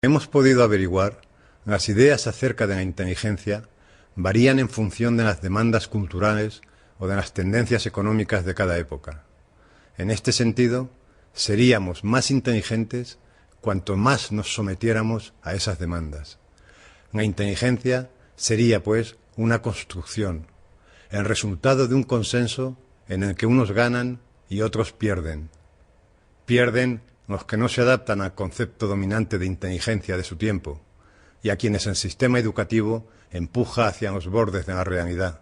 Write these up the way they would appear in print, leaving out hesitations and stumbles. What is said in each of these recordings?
Hemos podido averiguar, las ideas acerca de la inteligencia varían en función de las demandas culturales o de las tendencias económicas de cada época. En este sentido, seríamos más inteligentes cuanto más nos sometiéramos a esas demandas. La inteligencia sería, pues, una construcción, el resultado de un consenso en el que unos ganan y otros pierden. Pierden los que no se adaptan al concepto dominante de inteligencia de su tiempo y a quienes el sistema educativo empuja hacia los bordes de la realidad.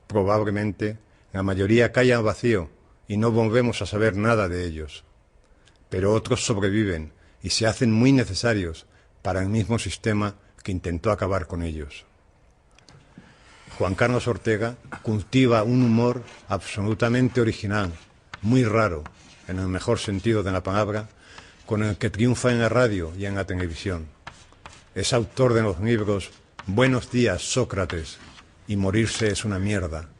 Probablemente la mayoría cae al vacío y no volvemos a saber nada de ellos. Pero otros sobreviven y se hacen muy necesarios para el mismo sistema que intentó acabar con ellos. Juan Carlos Ortega cultiva un humor absolutamente original, muy raro, en el mejor sentido de la palabra, con el que triunfa en la radio y en la televisión. Es autor de los libros Buenos días, Sócrates y Morirse es una mierda.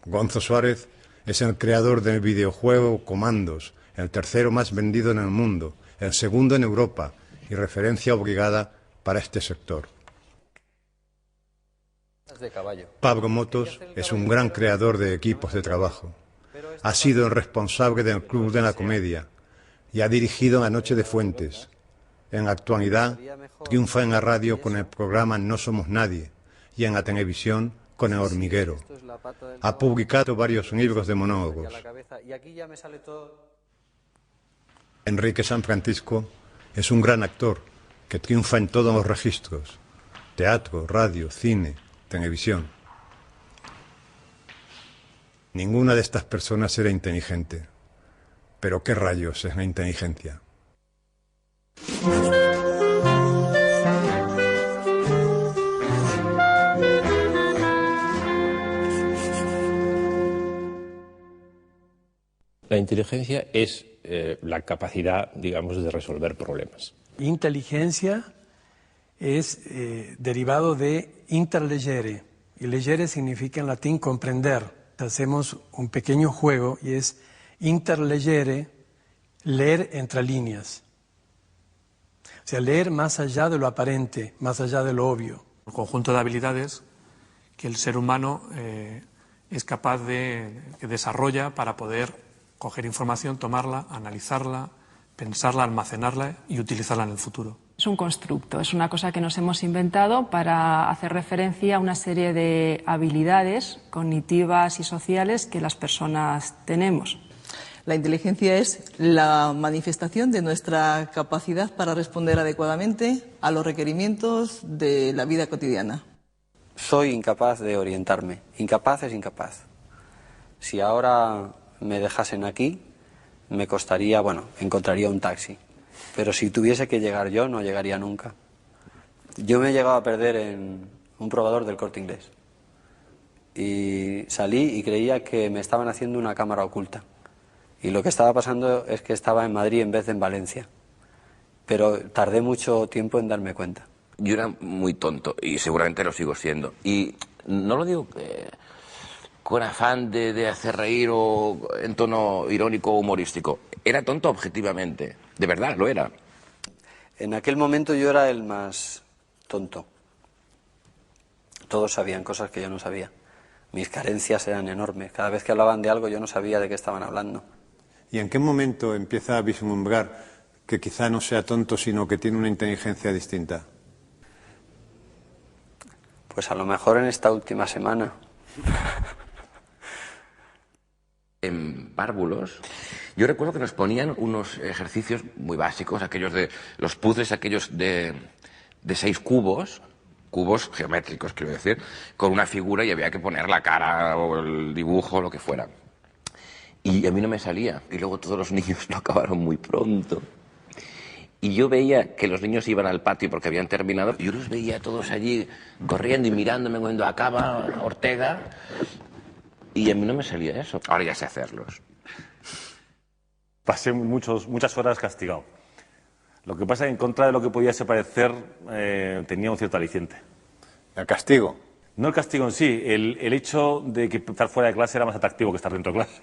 Gonzo Suárez es el creador del videojuego Comandos, el tercero más vendido en el mundo, el segundo en Europa y referencia obligada para este sector. Pablo Motos es un gran creador de equipos de trabajo. Ha sido el responsable del Club de la Comedia y ha dirigido La Noche de Fuentes. En la actualidad, triunfa en la radio con el programa No Somos Nadie y en la televisión con El Hormiguero. Ha publicado varios libros de monólogos. Enrique San Francisco es un gran actor que triunfa en todos los registros: teatro, radio, cine, televisión. Ninguna de estas personas era inteligente. Pero ¿qué rayos es la inteligencia? La inteligencia es la capacidad, digamos, de resolver problemas. Inteligencia es derivado de interlegere, y legere significa en latín comprender. Hacemos un pequeño juego y es interlegere, leer entre líneas. O sea, leer más allá de lo aparente, más allá de lo obvio. Un conjunto de habilidades que el ser humano es capaz de, que desarrolla para poder coger información, tomarla, analizarla, pensarla, almacenarla y utilizarla en el futuro. Es un constructo, es una cosa que nos hemos inventado para hacer referencia a una serie de habilidades cognitivas y sociales que las personas tenemos. La inteligencia es la manifestación de nuestra capacidad para responder adecuadamente a los requerimientos de la vida cotidiana. Soy incapaz de orientarme. Incapaz es incapaz. Si ahora me dejasen aquí, me costaría, encontraría un taxi. Pero si tuviese que llegar yo, no llegaría nunca. Yo me he llegado a perder en un probador del Corte Inglés. Y salí y creía que me estaban haciendo una cámara oculta. Y lo que estaba pasando es que estaba en Madrid en vez de en Valencia. Pero tardé mucho tiempo en darme cuenta. Yo era muy tonto y seguramente lo sigo siendo. Y no lo digo con afán de hacer reír o en tono irónico o humorístico. Era tonto objetivamente. De verdad, lo era. En aquel momento yo era el más tonto. Todos sabían cosas que yo no sabía. Mis carencias eran enormes. Cada vez que hablaban de algo yo no sabía de qué estaban hablando. ¿Y en qué momento empieza a vislumbrar que quizá no sea tonto, sino que tiene una inteligencia distinta? Pues a lo mejor en esta última semana. En párvulos, yo recuerdo que nos ponían unos ejercicios muy básicos, aquellos de los puzzles, aquellos de 6 cubos geométricos, quiero decir, con una figura y había que poner la cara o el dibujo o lo que fuera. Y a mí no me salía, y luego todos los niños lo acabaron muy pronto. Y yo veía que los niños iban al patio porque habían terminado, y yo los veía todos allí corriendo y mirándome cuando acaba Ortega, y a mí no me salía eso. Ahora ya sé hacerlos. Pasé muchas horas castigado. Lo que pasa es que en contra de lo que pudiese parecer tenía un cierto aliciente. ¿El castigo? No el castigo en sí, el hecho de que estar fuera de clase era más atractivo que estar dentro de clase.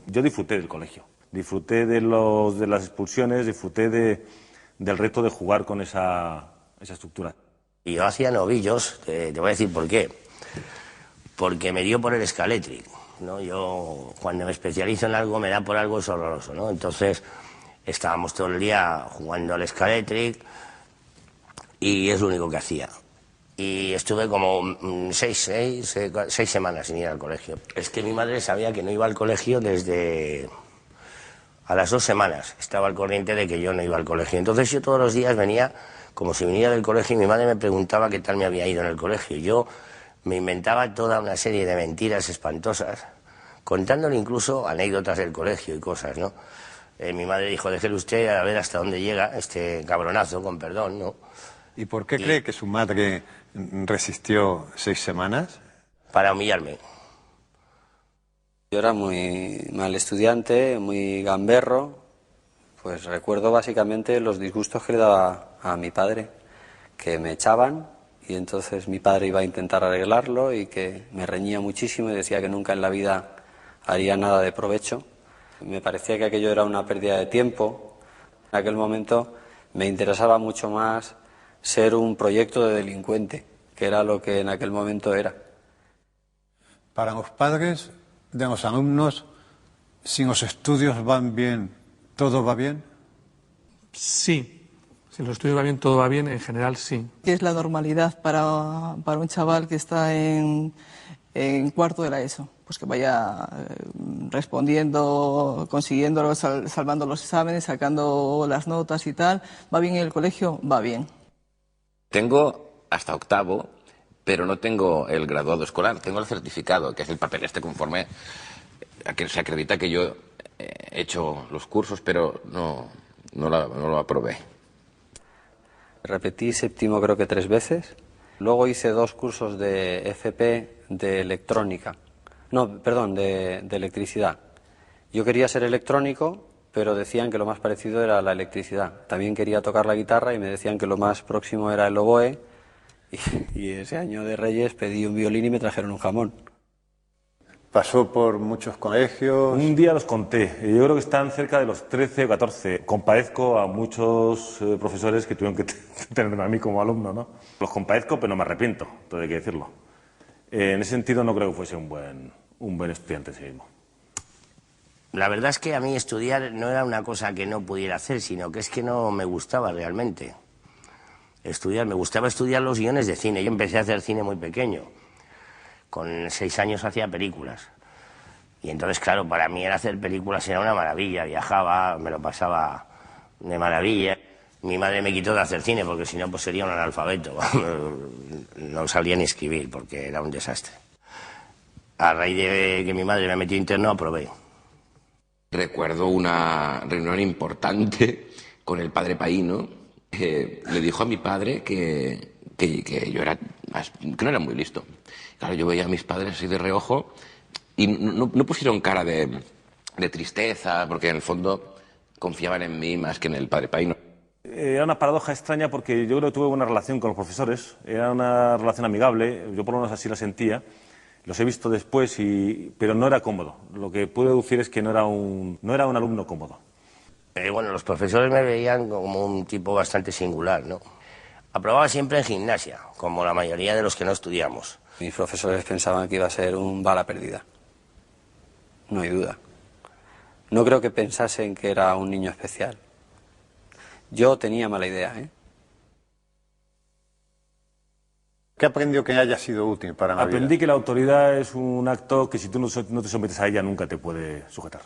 Yo disfruté del colegio. disfruté de las expulsiones, disfruté del reto de jugar con esa estructura. Y yo hacía novillos, te voy a decir por qué. Porque me dio por el Scalextric, ¿no? Yo, cuando me especializo en algo, me da por algo, es horroroso, ¿no? Entonces, estábamos todo el día jugando al Scalextric y es lo único que hacía. Y estuve como seis semanas sin ir al colegio. Es que mi madre sabía que no iba al colegio desde... A las 2 semanas estaba al corriente de que yo no iba al colegio. Entonces yo todos los días venía, como si viniera del colegio, y mi madre me preguntaba qué tal me había ido en el colegio. Yo me inventaba toda una serie de mentiras espantosas, contándole incluso anécdotas del colegio y cosas, ¿no? Mi madre dijo, déjele usted a ver hasta dónde llega este cabronazo, con perdón, ¿no? ¿Y por qué cree que su madre resistió 6 semanas? Para humillarme. Yo era muy mal estudiante, muy gamberro, pues recuerdo básicamente los disgustos que le daba a mi padre, que me echaban y entonces mi padre iba a intentar arreglarlo y que me reñía muchísimo y decía que nunca en la vida haría nada de provecho. Me parecía que aquello era una pérdida de tiempo. En aquel momento me interesaba mucho más ser un proyecto de delincuente, que era lo que en aquel momento era. Para los padres de los alumnos, si los estudios van bien, ¿todo va bien? Sí, si los estudios va bien, todo va bien, en general sí. ¿Qué es la normalidad para un chaval que está en cuarto de la ESO? Pues que vaya respondiendo, consiguiéndolo, salvando los exámenes, sacando las notas y tal. ¿Va bien en el colegio? Va bien. Tengo hasta octavo, pero no tengo el graduado escolar, tengo el certificado, que es el papel conforme a que se acredita que yo he hecho los cursos, pero no lo aprobé. Repetí séptimo creo que 3 veces. Luego hice 2 cursos de FP de electrónica. No, perdón, de electricidad. Yo quería ser electrónico, pero decían que lo más parecido era la electricidad. También quería tocar la guitarra y me decían que lo más próximo era el oboe. Y ese año de Reyes pedí un violín y me trajeron un jamón. Pasó por muchos colegios. Un día los conté, yo creo que están cerca de los 13 o 14. Compadezco a muchos profesores que tuvieron que tenerme a mí como alumno, ¿no? Los compadezco, pero no me arrepiento, todo hay que decirlo. En ese sentido no creo que fuese un buen estudiante en sí mismo. La verdad es que a mí estudiar no era una cosa que no pudiera hacer, sino que es que no me gustaba realmente estudiar. Me gustaba estudiar los guiones de cine. Yo empecé a hacer cine muy pequeño. Con 6 años hacía películas. Y entonces, claro, para mí hacer películas era una maravilla. Viajaba, me lo pasaba de maravilla. Mi madre me quitó de hacer cine porque si no pues sería un analfabeto. No sabría ni escribir porque era un desastre. A raíz de que mi madre me metió interno, aprobé. Recuerdo una reunión importante con el padre Paíno. Le dijo a mi padre que yo que no era muy listo. Claro, yo veía a mis padres así de reojo y no pusieron cara de tristeza, porque en el fondo confiaban en mí más que en el padre Paíno. Era una paradoja extraña porque yo creo que tuve buena relación con los profesores, era una relación amigable, yo por lo menos así la sentía. Los he visto después, pero no era cómodo. Lo que puedo deducir es que no era un alumno cómodo. Bueno, los profesores me veían como un tipo bastante singular, ¿no? Aprobaba siempre en gimnasia, como la mayoría de los que no estudiamos. Mis profesores pensaban que iba a ser un bala perdida. No hay duda. No creo que pensasen que era un niño especial. Yo tenía mala idea, ¿eh? ¿Qué aprendió que haya sido útil para la vida? Aprendí que la autoridad es un acto que si tú no te sometes a ella nunca te puede sujetar.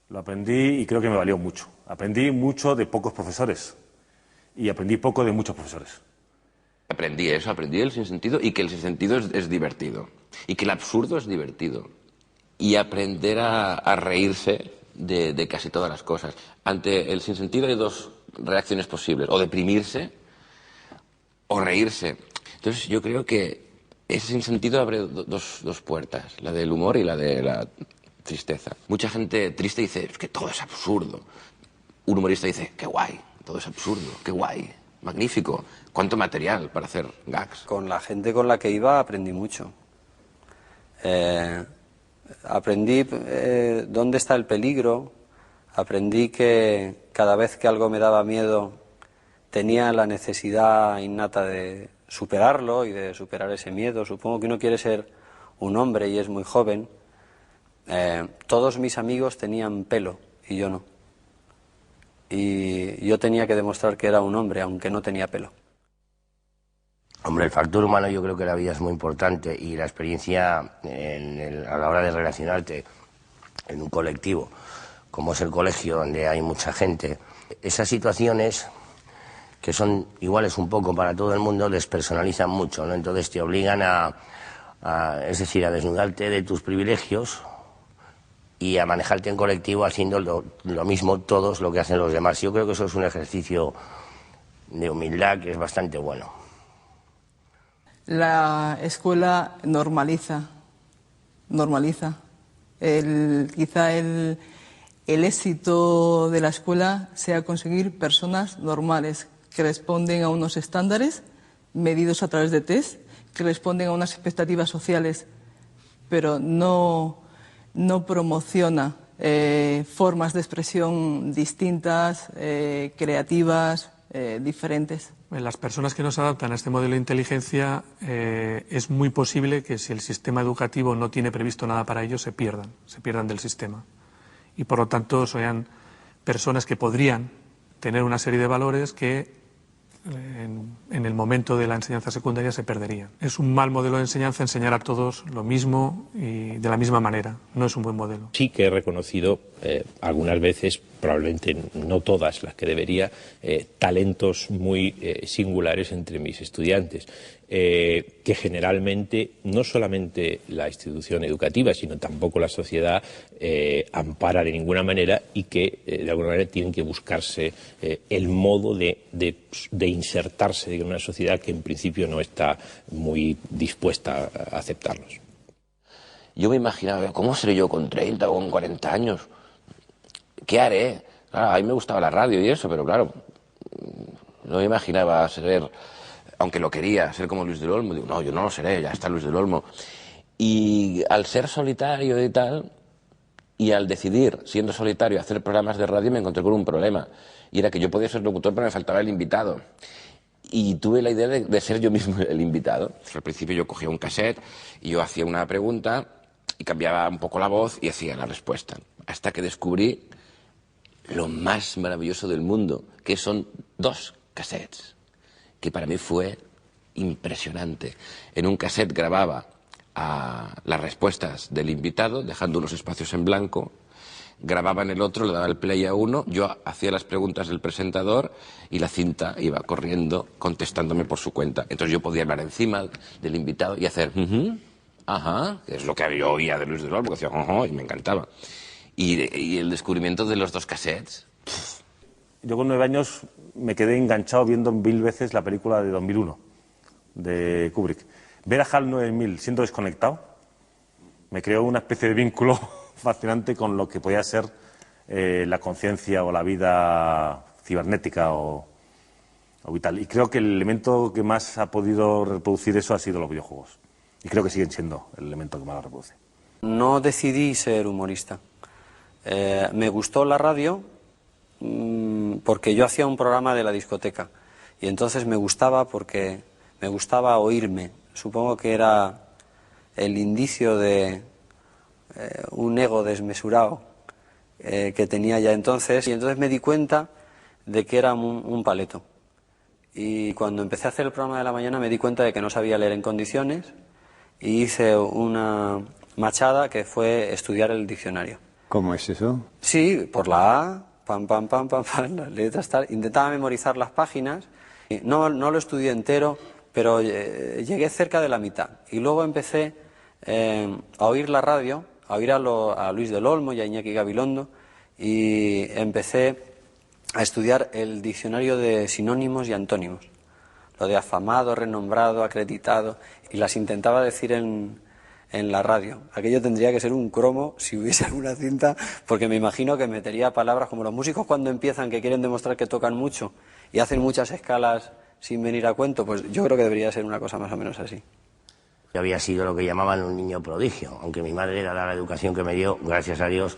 Lo aprendí y creo que me valió mucho. Aprendí mucho de pocos profesores y aprendí poco de muchos profesores. Aprendí eso, aprendí el sinsentido y que el sinsentido es divertido y que el absurdo es divertido. Y aprender a reírse de casi todas las cosas. Ante el sinsentido hay 2 reacciones posibles, o deprimirse o reírse. Entonces yo creo que ese sinsentido abre 2 puertas, la del humor y la de la tristeza. Mucha gente triste dice, es que todo es absurdo. Un humorista dice, qué guay, todo es absurdo, qué guay, magnífico. ¿Cuánto material para hacer gags? Con la gente con la que iba aprendí mucho. Aprendí dónde está el peligro, Aprendí que cada vez que algo me daba miedo tenía la necesidad innata de superarlo y de superar ese miedo. Supongo que uno quiere ser un hombre y es muy joven. Todos mis amigos tenían pelo y yo no. Y yo tenía que demostrar que era un hombre, aunque no tenía pelo. Hombre, el factor humano yo creo que la vida es muy importante y la experiencia a la hora de relacionarte en un colectivo, como es el colegio, donde hay mucha gente, esas situaciones que son iguales un poco para todo el mundo, despersonalizan mucho, ¿no? Entonces te obligan es decir, a desnudarte de tus privilegios y a manejarte en colectivo haciendo lo mismo todos lo que hacen los demás. Yo creo que eso es un ejercicio de humildad que es bastante bueno. La escuela normaliza. Quizá el éxito de la escuela sea conseguir personas normales que responden a unos estándares medidos a través de test, que responden a unas expectativas sociales, pero no promociona formas de expresión distintas, creativas, diferentes. Las personas que no se adaptan a este modelo de inteligencia es muy posible que si el sistema educativo no tiene previsto nada para ellos se pierdan del sistema. Y por lo tanto sean personas que podrían tener una serie de valores que en el momento de la enseñanza secundaria se perderían. Es un mal modelo de enseñanza enseñar a todos lo mismo y de la misma manera. No es un buen modelo. Sí que he reconocido algunas veces, probablemente no todas las que debería, talentos muy singulares entre mis estudiantes, que generalmente no solamente la institución educativa, sino tampoco la sociedad ampara de ninguna manera y que de alguna manera tienen que buscarse el modo de insertarse en una sociedad que en principio no está muy dispuesta a aceptarlos. Yo me imaginaba, ¿cómo seré yo con 30 o con 40 años? ¿Qué haré? Claro, a mí me gustaba la radio y eso, pero claro, no me imaginaba ser, aunque lo quería, ser como Luis del Olmo. Digo, no, yo no lo seré, ya está Luis del Olmo. Y al ser solitario y tal, y al decidir, siendo solitario, hacer programas de radio, me encontré con un problema. Y era que yo podía ser locutor, pero me faltaba el invitado. Y tuve la idea de ser yo mismo el invitado. Al principio yo cogía un cassette y yo hacía una pregunta y cambiaba un poco la voz y hacía la respuesta. Hasta que descubrí lo más maravilloso del mundo, que son 2 cassettes, que para mí fue impresionante. En un cassette grababa las respuestas del invitado, dejando unos espacios en blanco. Grababa en el otro, le daba el play a uno, yo hacía las preguntas del presentador y la cinta iba corriendo contestándome por su cuenta. Entonces yo podía hablar encima del invitado y hacer ajá, que es lo que yo oía de Luis del Olmo, que hacía y me encantaba. Y el descubrimiento de los 2 cassettes. Yo con 9 años me quedé enganchado viendo 1000 veces la película de 2001, de Kubrick. Ver a HAL 9000 siendo desconectado me creó una especie de vínculo fascinante con lo que podía ser la conciencia o la vida cibernética o vital. Y creo que el elemento que más ha podido reproducir eso ha sido los videojuegos. Y creo que siguen siendo el elemento que más lo reproduce. No decidí ser humorista. Me gustó la radio porque yo hacía un programa de la discoteca. Y entonces me gustaba porque me gustaba oírme. Supongo que era el indicio de un ego desmesurado que tenía ya entonces. Y entonces me di cuenta de que era un paleto. Y cuando empecé a hacer el programa de la mañana me di cuenta de que no sabía leer en condiciones y hice una machada que fue estudiar el diccionario. ¿Cómo es eso? Sí, por la A, pam, pam, pam, pam, pam, las letras, tal. Intentaba memorizar las páginas. No lo estudié entero, pero llegué cerca de la mitad. Y luego empecé a oír la radio, a oír a Luis del Olmo y a Iñaki Gabilondo, y empecé a estudiar el diccionario de sinónimos y antónimos. Lo de afamado, renombrado, acreditado, y las intentaba decir en la radio. Aquello tendría que ser un cromo si hubiese alguna cinta, porque me imagino que metería palabras como los músicos cuando empiezan, que quieren demostrar que tocan mucho y hacen muchas escalas sin venir a cuento. Pues yo creo que debería ser una cosa más o menos así. Yo había sido lo que llamaban un niño prodigio, aunque mi madre, dada la educación que me dio, gracias a Dios,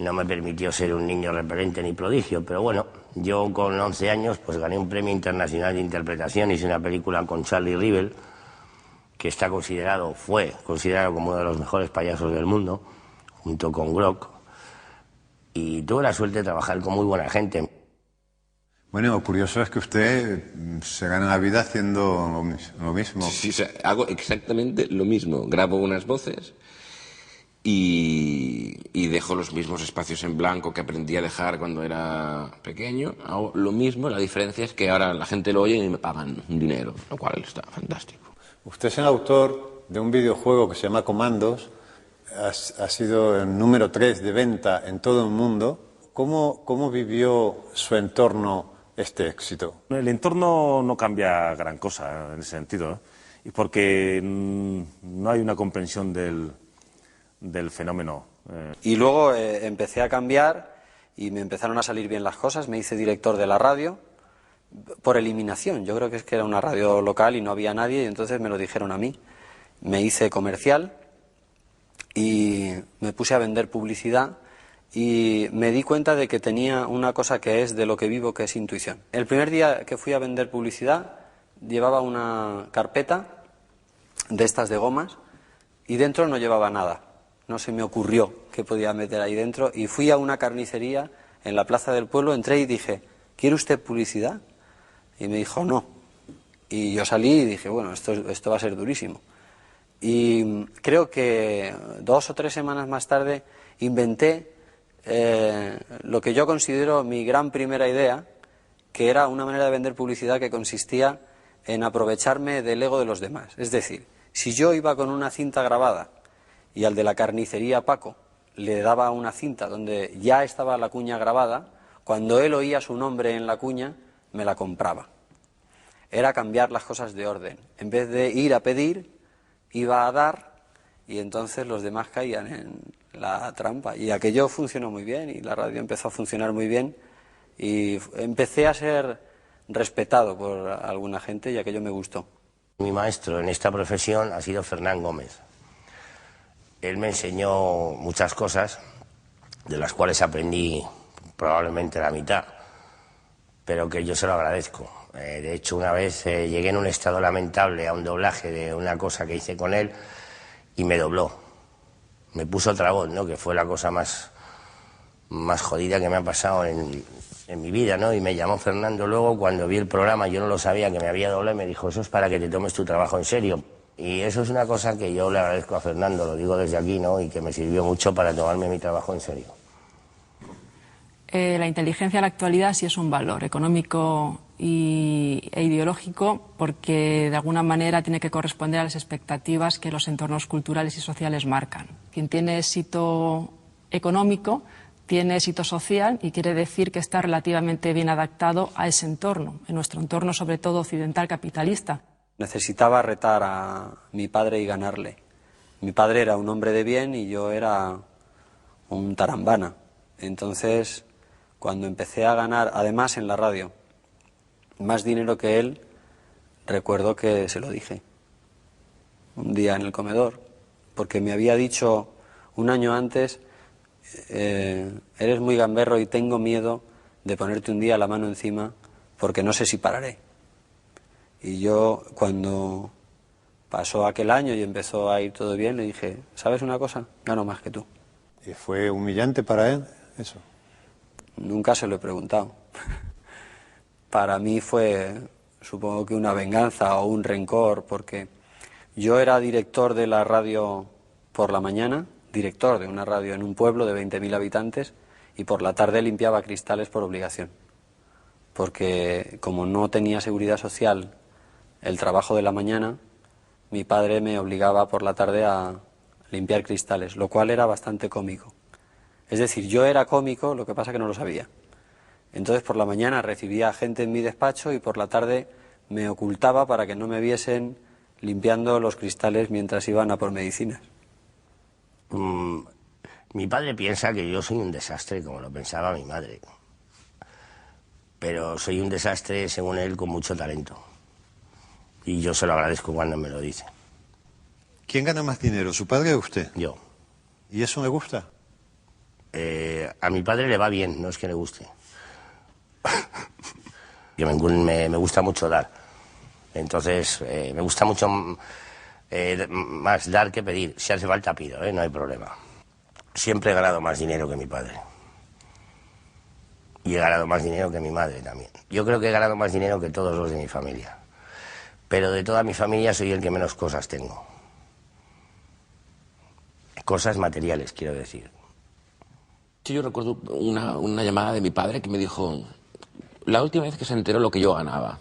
no me permitió ser un niño repelente ni prodigio, pero bueno, yo con 11 años pues gané un premio internacional de interpretación, hice una película con Charlie Rivel, que fue considerado como uno de los mejores payasos del mundo, junto con Grock, y tuve la suerte de trabajar con muy buena gente. Bueno, lo curioso es que usted se gana la vida haciendo lo mismo. Sí, o sea, hago exactamente lo mismo. Grabo unas voces y dejo los mismos espacios en blanco que aprendí a dejar cuando era pequeño. Hago lo mismo, la diferencia es que ahora la gente lo oye y me pagan un dinero, lo cual está fantástico. Usted es el autor de un videojuego que se llama Comandos. Ha sido el número 3 de venta en todo el mundo. ¿Cómo vivió su entorno este éxito? El entorno no cambia gran cosa en ese sentido, ¿eh? Y porque no hay una comprensión del fenómeno. Y luego empecé a cambiar y me empezaron a salir bien las cosas. Me hice director de la radio por eliminación. Yo creo que es que era una radio local y no había nadie, y entonces me lo dijeron a mí. Me hice comercial y me puse a vender publicidad y me di cuenta de que tenía una cosa que es de lo que vivo, que es intuición. El primer día que fui a vender publicidad llevaba una carpeta de estas de gomas y dentro no llevaba nada. No se me ocurrió que podía meter ahí dentro y fui a una carnicería en la plaza del pueblo, entré y dije, ¿quiere usted publicidad? Y me dijo, no. Y yo salí y dije, bueno, esto va a ser durísimo. Y creo que 2 o 3 semanas más tarde inventé lo que yo considero mi gran primera idea, que era una manera de vender publicidad que consistía en aprovecharme del ego de los demás. Es decir, si yo iba con una cinta grabada y al de la carnicería Paco le daba una cinta donde ya estaba la cuña grabada, cuando él oía su nombre en la cuña, me la compraba. Era cambiar las cosas de orden. En vez de ir a pedir, iba a dar, y entonces los demás caían en la trampa. Y aquello funcionó muy bien, y la radio empezó a funcionar muy bien, y empecé a ser respetado por alguna gente, y aquello me gustó. Mi maestro en esta profesión ha sido Fernán Gómez. Él me enseñó muchas cosas, de las cuales aprendí probablemente la mitad, pero que yo se lo agradezco. De hecho, una vez llegué en un estado lamentable a un doblaje de una cosa que hice con él y me dobló. Me puso otra voz, ¿no? Que fue la cosa más jodida que me ha pasado en mi vida, ¿no? Y me llamó Fernando luego cuando vi el programa, yo no lo sabía que me había doblado, y me dijo, eso es para que te tomes tu trabajo en serio. Y eso es una cosa que yo le agradezco a Fernando, lo digo desde aquí, ¿no? Y que me sirvió mucho para tomarme mi trabajo en serio. La inteligencia en la actualidad sí es un valor económico e ideológico, porque de alguna manera tiene que corresponder a las expectativas que los entornos culturales y sociales marcan. Quien tiene éxito económico tiene éxito social, y quiere decir que está relativamente bien adaptado a ese entorno, en nuestro entorno sobre todo occidental capitalista. Necesitaba retar a mi padre y ganarle. Mi padre era un hombre de bien y yo era un tarambana. Entonces, cuando empecé a ganar, además en la radio, más dinero que él, recuerdo que se lo dije un día en el comedor, porque me había dicho un año antes, eres muy gamberro y tengo miedo de ponerte un día la mano encima porque no sé si pararé. Y yo, cuando pasó aquel año y empezó a ir todo bien, le dije, ¿sabes una cosa? Gano más que tú. ¿Y fue humillante para él eso? Nunca se lo he preguntado. Para mí fue, supongo que una venganza o un rencor, porque yo era director de la radio por la mañana, director de una radio en un pueblo de 20.000 habitantes, y por la tarde limpiaba cristales por obligación. Porque como no tenía seguridad social el trabajo de la mañana, mi padre me obligaba por la tarde a limpiar cristales, lo cual era bastante cómico. Es decir, yo era cómico, lo que pasa que no lo sabía. Entonces por la mañana recibía gente en mi despacho y por la tarde me ocultaba para que no me viesen limpiando los cristales mientras iban a por medicinas. Mi padre piensa que yo soy un desastre, como lo pensaba mi madre. Pero soy un desastre, según él, con mucho talento. Y yo se lo agradezco cuando me lo dice. ¿Quién gana más dinero, su padre o usted? Yo. ¿Y eso me gusta? A mi padre le va bien, no es que le guste. Me gusta mucho dar. Entonces, me gusta mucho más dar que pedir. Si hace falta pido, no hay problema. Siempre he ganado más dinero que mi padre. Y he ganado más dinero que mi madre también. Yo creo que he ganado más dinero que todos los de mi familia. Pero de toda mi familia soy el que menos cosas tengo. Cosas materiales, quiero decir. Yo recuerdo una llamada de mi padre que me dijo, la última vez que se enteró lo que yo ganaba,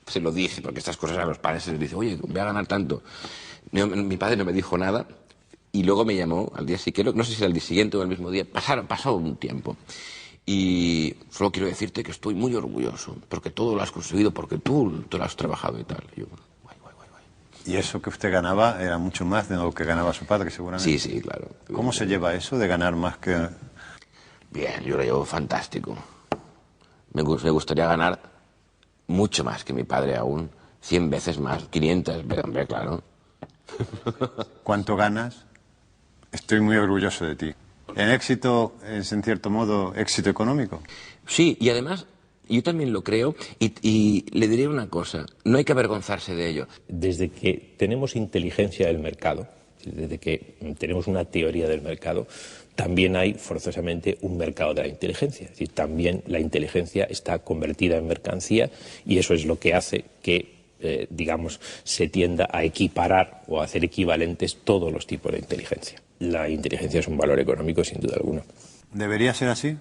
se lo dije, porque estas cosas a los padres se les dice, oye, voy a ganar tanto. Mi padre no me dijo nada y luego me llamó al día siguiente, no sé si era el día siguiente o el mismo día, pasó un tiempo. Y solo quiero decirte que estoy muy orgulloso, porque todo lo has conseguido, porque tú lo has trabajado y tal. Y yo, guay. ¿Y eso que usted ganaba era mucho más de lo que ganaba su padre, seguramente? Sí, claro. ¿Cómo se lleva eso de ganar más que...? Bien, yo lo llevo fantástico. Me gustaría ganar mucho más que mi padre aún, 100 veces más, 500, pero hombre, claro. ¿Cuánto ganas? Estoy muy orgulloso de ti. ¿El éxito es, en cierto modo, éxito económico? Sí, y además, yo también lo creo, y le diré una cosa, no hay que avergonzarse de ello. Desde que tenemos inteligencia del mercado, desde que tenemos una teoría del mercado, también hay forzosamente un mercado de la inteligencia. Es decir, también la inteligencia está convertida en mercancía y eso es lo que hace que, digamos, se tienda a equiparar o a hacer equivalentes todos los tipos de inteligencia. La inteligencia es un valor económico, sin duda alguna. ¿Debería ser así?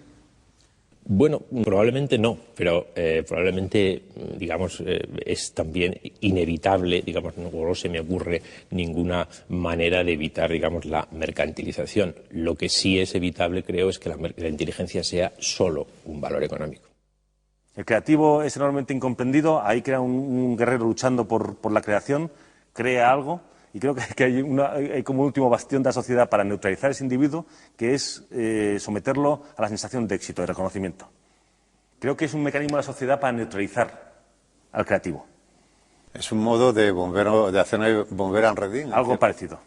Bueno, probablemente no, pero probablemente, digamos, es también inevitable, digamos, no se me ocurre ninguna manera de evitar, digamos, la mercantilización. Lo que sí es evitable, creo, es que la inteligencia sea solo un valor económico. El creativo es enormemente incomprendido, ahí crea un guerrero luchando por la creación, crea algo, y creo que hay como un último bastión de la sociedad para neutralizar a ese individuo, que es someterlo a la sensación de éxito, de reconocimiento. Creo que es un mecanismo de la sociedad para neutralizar al creativo. Es un modo de hacer volver al redín. Algo parecido.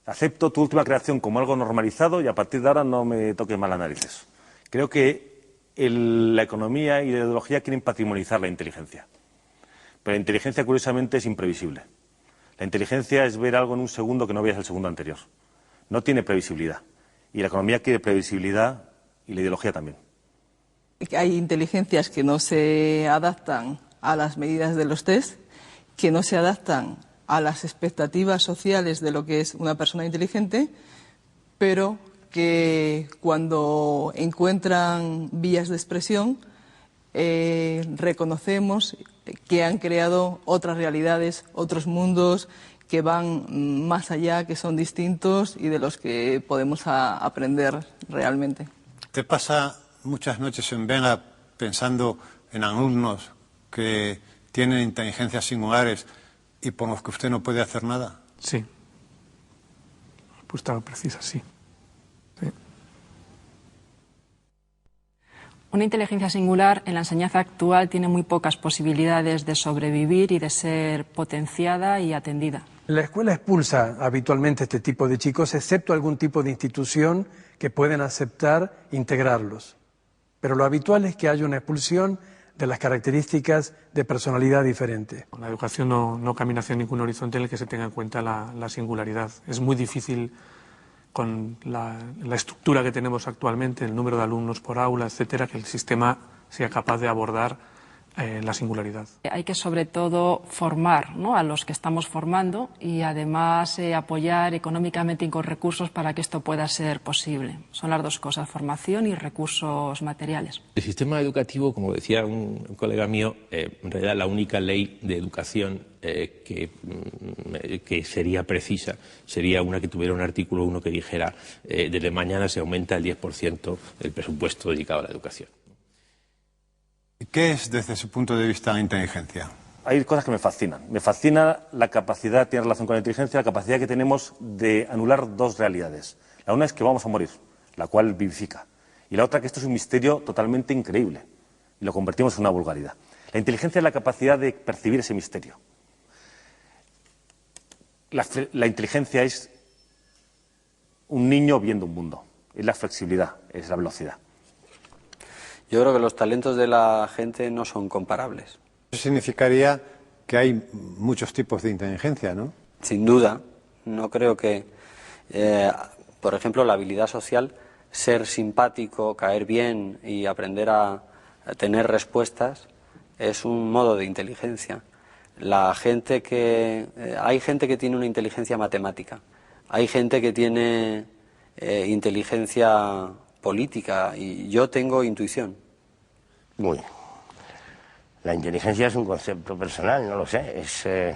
Acepto tu última creación como algo normalizado y a partir de ahora no me toques más las narices. Creo que la economía y la ideología quieren patrimonializar la inteligencia. Pero la inteligencia, curiosamente, es imprevisible. La inteligencia es ver algo en un segundo que no veas el segundo anterior. No tiene previsibilidad. Y la economía quiere previsibilidad y la ideología también. Hay inteligencias que no se adaptan a las medidas de los test, que no se adaptan a las expectativas sociales de lo que es una persona inteligente, pero que cuando encuentran vías de expresión reconocemos que han creado otras realidades, otros mundos que van más allá, que son distintos y de los que podemos aprender realmente. ¿Te pasa muchas noches en vela pensando en alumnos que tienen inteligencias singulares y por los que usted no puede hacer nada? Sí. Pues tan precisa, sí. Una inteligencia singular en la enseñanza actual tiene muy pocas posibilidades de sobrevivir y de ser potenciada y atendida. La escuela expulsa habitualmente a este tipo de chicos, excepto algún tipo de institución que pueden aceptar integrarlos. Pero lo habitual es que haya una expulsión de las características de personalidad diferente. La educación no camina hacia ningún horizonte en el que se tenga en cuenta la singularidad. Es muy difícil, con la estructura que tenemos actualmente, el número de alumnos por aula, etcétera, que el sistema sea capaz de abordar la singularidad. Hay que, sobre todo, formar, ¿no?, a los que estamos formando y, además, apoyar económicamente y con recursos para que esto pueda ser posible. Son las dos cosas, formación y recursos materiales. El sistema educativo, como decía un colega mío, en realidad la única ley de educación que sería precisa sería una que tuviera un artículo 1 que dijera desde mañana se aumenta el 10% del presupuesto dedicado a la educación. ¿Qué es, desde su punto de vista, la inteligencia? Hay cosas que me fascinan. Me fascina la capacidad, tiene relación con la inteligencia, la capacidad que tenemos de anular dos realidades. La una es que vamos a morir, la cual vivifica. Y la otra que esto es un misterio totalmente increíble. Y lo convertimos en una vulgaridad. La inteligencia es la capacidad de percibir ese misterio. La inteligencia es un niño viendo un mundo. es la flexibilidad, es la velocidad. Yo creo que los talentos de la gente no son comparables. Eso significaría que hay muchos tipos de inteligencia, ¿no? Sin duda, no creo que, por ejemplo, la habilidad social, ser simpático, caer bien y aprender a tener respuestas, es un modo de inteligencia. Hay gente que tiene una inteligencia matemática, hay gente que tiene inteligencia política y yo tengo intuición. Muy. La inteligencia es un concepto personal, no lo sé.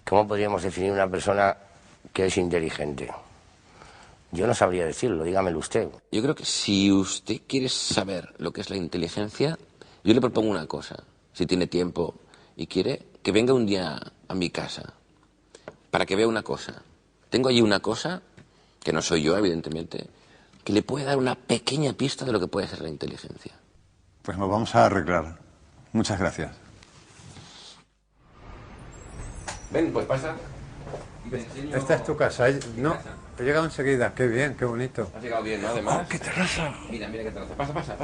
¿Cómo podríamos definir una persona que es inteligente? Yo no sabría decirlo, dígamelo usted. Yo creo que si usted quiere saber lo que es la inteligencia, yo le propongo una cosa. Si tiene tiempo y quiere, que venga un día a mi casa para que vea una cosa. Tengo allí una cosa, que no soy yo, evidentemente, que le puede dar una pequeña pista de lo que puede ser la inteligencia. Pues nos vamos a arreglar. Muchas gracias. Ven, pues pasa. Esta es tu casa. No, he llegado enseguida. Qué bien, qué bonito. Has llegado bien, ¿no? Además. ¡Oh, qué terraza! Mira qué terraza. Pasa.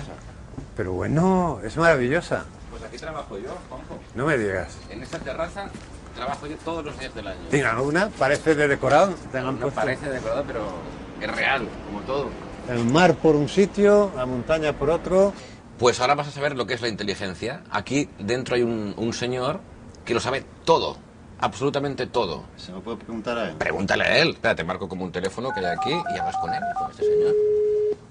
Pero bueno, es maravillosa. Pues aquí trabajo yo, Juanjo. No me digas. En esta terraza trabajo yo todos los días del año. Mira, una parece de decorado. No parece decorado, pero es real, como todo. El mar por un sitio, la montaña por otro. Pues ahora vas a saber lo que es la inteligencia. Aquí dentro hay un señor que lo sabe todo, absolutamente todo. ¿Se lo puedo preguntar a él? Pregúntale a él. Espera, te marco como un teléfono que hay aquí y hablas con él, con este señor.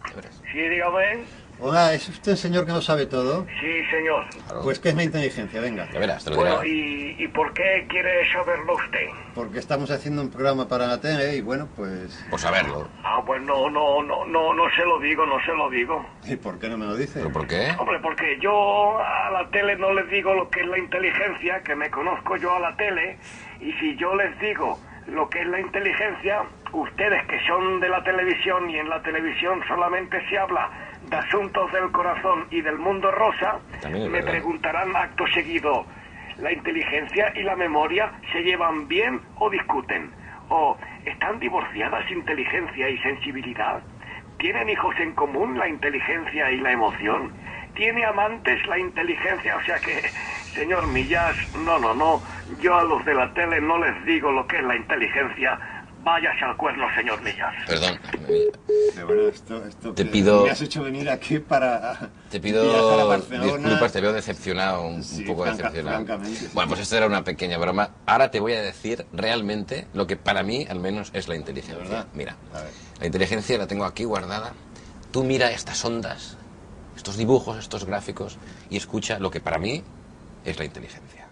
Ya verás. Sí, dígame. Hola, ¿es usted el señor que lo sabe todo? Sí, señor. Claro. Pues ¿qué es la inteligencia? Venga. Ya verás, te lo dirá. Bueno, ¿y por qué quiere saberlo usted? Porque estamos haciendo un programa para la tele y bueno, pues... Pues saberlo. Ah, pues no se lo digo. ¿Y por qué no me lo dice? ¿Pero por qué? Hombre, porque yo a la tele no les digo lo que es la inteligencia, que me conozco yo a la tele, y si yo les digo lo que es la inteligencia, ustedes que son de la televisión y en la televisión solamente se habla de asuntos del corazón y del mundo rosa, me preguntarán acto seguido, ¿la inteligencia y la memoria se llevan bien o discuten? ¿O están divorciadas inteligencia y sensibilidad? ¿Tienen hijos en común la inteligencia y la emoción? ¿Tiene amantes la inteligencia? O sea que, señor Millas, no, yo a los de la tele no les digo lo que es la inteligencia. Váyase al cuerno, señor Millas. Perdón. Bueno, esto Te pido... Me has hecho venir aquí para... Te pido viajar a Barcelona. disculpas, te veo decepcionado, un poco decepcionado. Francamente. Bueno, pues esto era una pequeña broma. Ahora te voy a decir realmente lo que para mí, al menos, es la inteligencia. ¿Verdad? Mira, A ver. la inteligencia la tengo aquí guardada. Tú mira estas ondas, estos dibujos, estos gráficos, y escucha lo que para mí es la inteligencia.